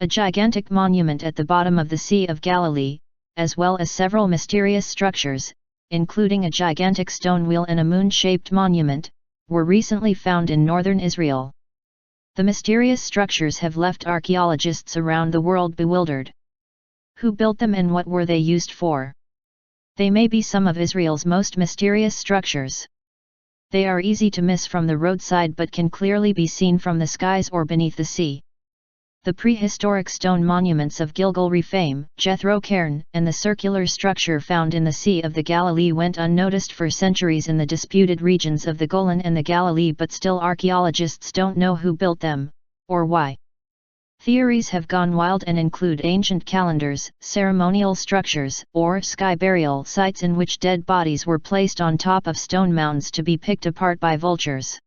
a gigantic monument at the bottom of the Sea of Galilee, as well as several mysterious structures, including a gigantic stone wheel and a moon-shaped monument, were recently found in northern Israel. The mysterious structures have left archaeologists around the world bewildered. Who built them and what were they used for? They may be some of Israel's most mysterious structures. They are easy to miss from the roadside but can clearly be seen from the skies or beneath the sea. The prehistoric stone monuments of Gilgal Rephaim, Jethro Cairn, and the circular structure found in the Sea of the Galilee went unnoticed for centuries in the disputed regions of the Golan and the Galilee, but still archaeologists don't know who built them, or why. Theories have gone wild and include ancient calendars, ceremonial structures, or sky burial sites in which dead bodies were placed on top of stone mounds to be picked apart by vultures.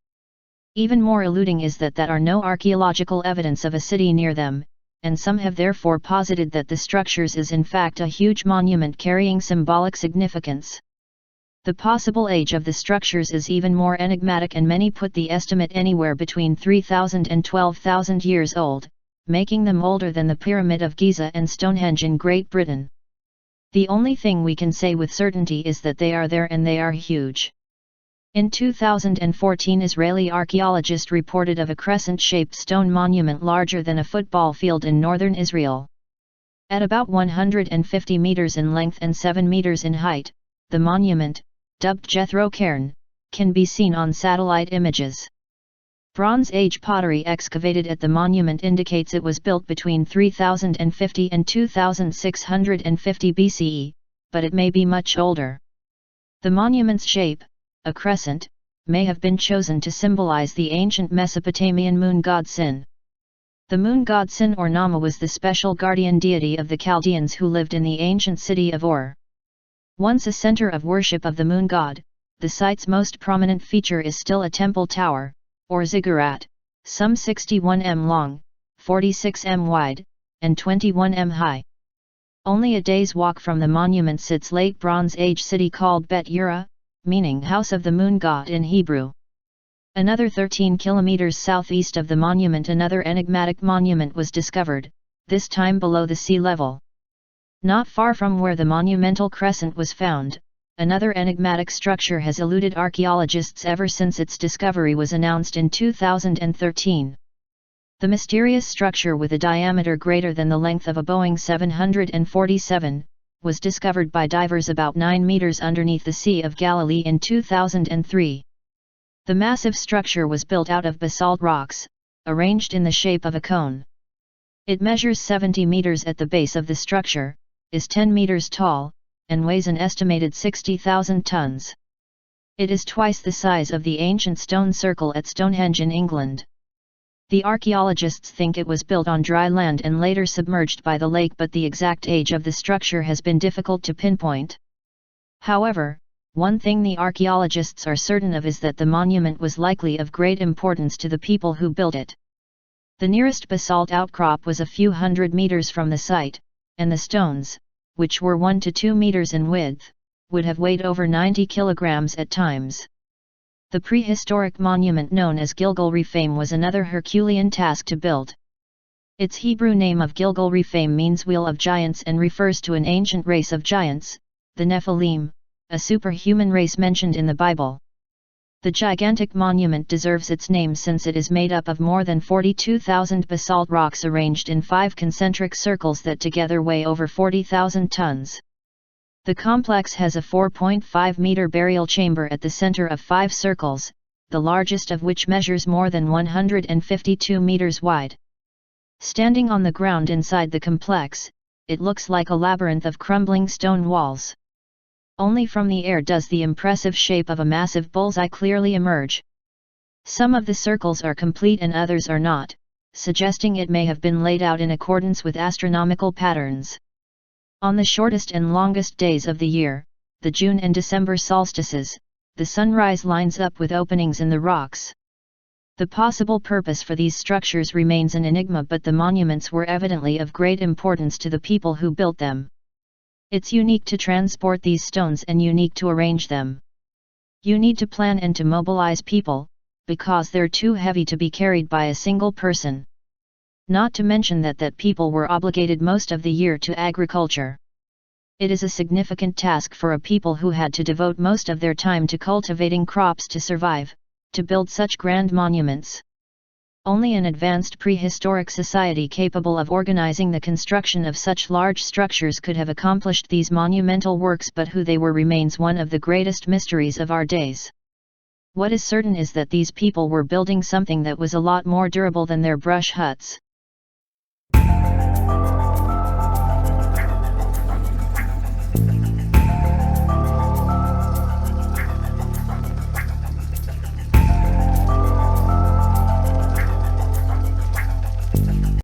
Even more eluding is that there are no archaeological evidence of a city near them, and some have therefore posited that the structures is in fact a huge monument carrying symbolic significance. The possible age of the structures is even more enigmatic, and many put the estimate anywhere between 3,000 and 12,000 years old, making them older than the Pyramid of Giza and Stonehenge in Great Britain. The only thing we can say with certainty is that they are there and they are huge. In 2014, Israeli archaeologists reported of a crescent-shaped stone monument larger than a football field in northern Israel. At about 150 meters in length and 7 meters in height, the monument, dubbed Jethro Cairn, can be seen on satellite images. Bronze Age pottery excavated at the monument indicates it was built between 3050 and 2650 BCE, but it may be much older. The monument's shape, a crescent, may have been chosen to symbolize the ancient Mesopotamian moon god Sin. The moon god Sin or Nama was the special guardian deity of the Chaldeans who lived in the ancient city of Ur. Once a center of worship of the moon god, the site's most prominent feature is still a temple tower, or ziggurat, some 61 m long, 46 m wide, and 21 m high. Only a day's walk from the monument sits late Bronze Age city called Bet Yura, meaning House of the Moon God in Hebrew. Another 13 kilometers southeast of the monument another enigmatic monument was discovered, this time below the sea level. Not far from where the monumental crescent was found, another enigmatic structure has eluded archaeologists ever since its discovery was announced in 2013. The mysterious structure, with a diameter greater than the length of a Boeing 747, was discovered by divers about 9 meters underneath the Sea of Galilee in 2003. The massive structure was built out of basalt rocks, arranged in the shape of a cone. It measures 70 meters at the base of the structure, is 10 meters tall, and weighs an estimated 60,000 tons. It is twice the size of the ancient stone circle at Stonehenge in England. The archaeologists think it was built on dry land and later submerged by the lake, but the exact age of the structure has been difficult to pinpoint. However, one thing the archaeologists are certain of is that the monument was likely of great importance to the people who built it. The nearest basalt outcrop was a few hundred meters from the site, and the stones, which were 1 to 2 meters in width, would have weighed over 90 kilograms at times. The prehistoric monument known as Gilgal Rephaim was another Herculean task to build. Its Hebrew name of Gilgal Rephaim means wheel of giants and refers to an ancient race of giants, the Nephilim, a superhuman race mentioned in the Bible. The gigantic monument deserves its name since it is made up of more than 42,000 basalt rocks arranged in 5 concentric circles that together weigh over 40,000 tons. The complex has a 4.5-meter burial chamber at the center of 5 circles, the largest of which measures more than 152 meters wide. Standing on the ground inside the complex, it looks like a labyrinth of crumbling stone walls. Only from the air does the impressive shape of a massive bullseye clearly emerge. Some of the circles are complete and others are not, suggesting it may have been laid out in accordance with astronomical patterns. On the shortest and longest days of the year, the June and December solstices, the sunrise lines up with openings in the rocks. The possible purpose for these structures remains an enigma, but the monuments were evidently of great importance to the people who built them. It's unique to transport these stones and unique to arrange them. You need to plan and to mobilize people, because they're too heavy to be carried by a single person. Not to mention that people were obligated most of the year to agriculture. It is a significant task for a people who had to devote most of their time to cultivating crops to survive, to build such grand monuments. Only an advanced prehistoric society capable of organizing the construction of such large structures could have accomplished these monumental works, but who they were remains one of the greatest mysteries of our days. What is certain is that these people were building something that was a lot more durable than their brush huts.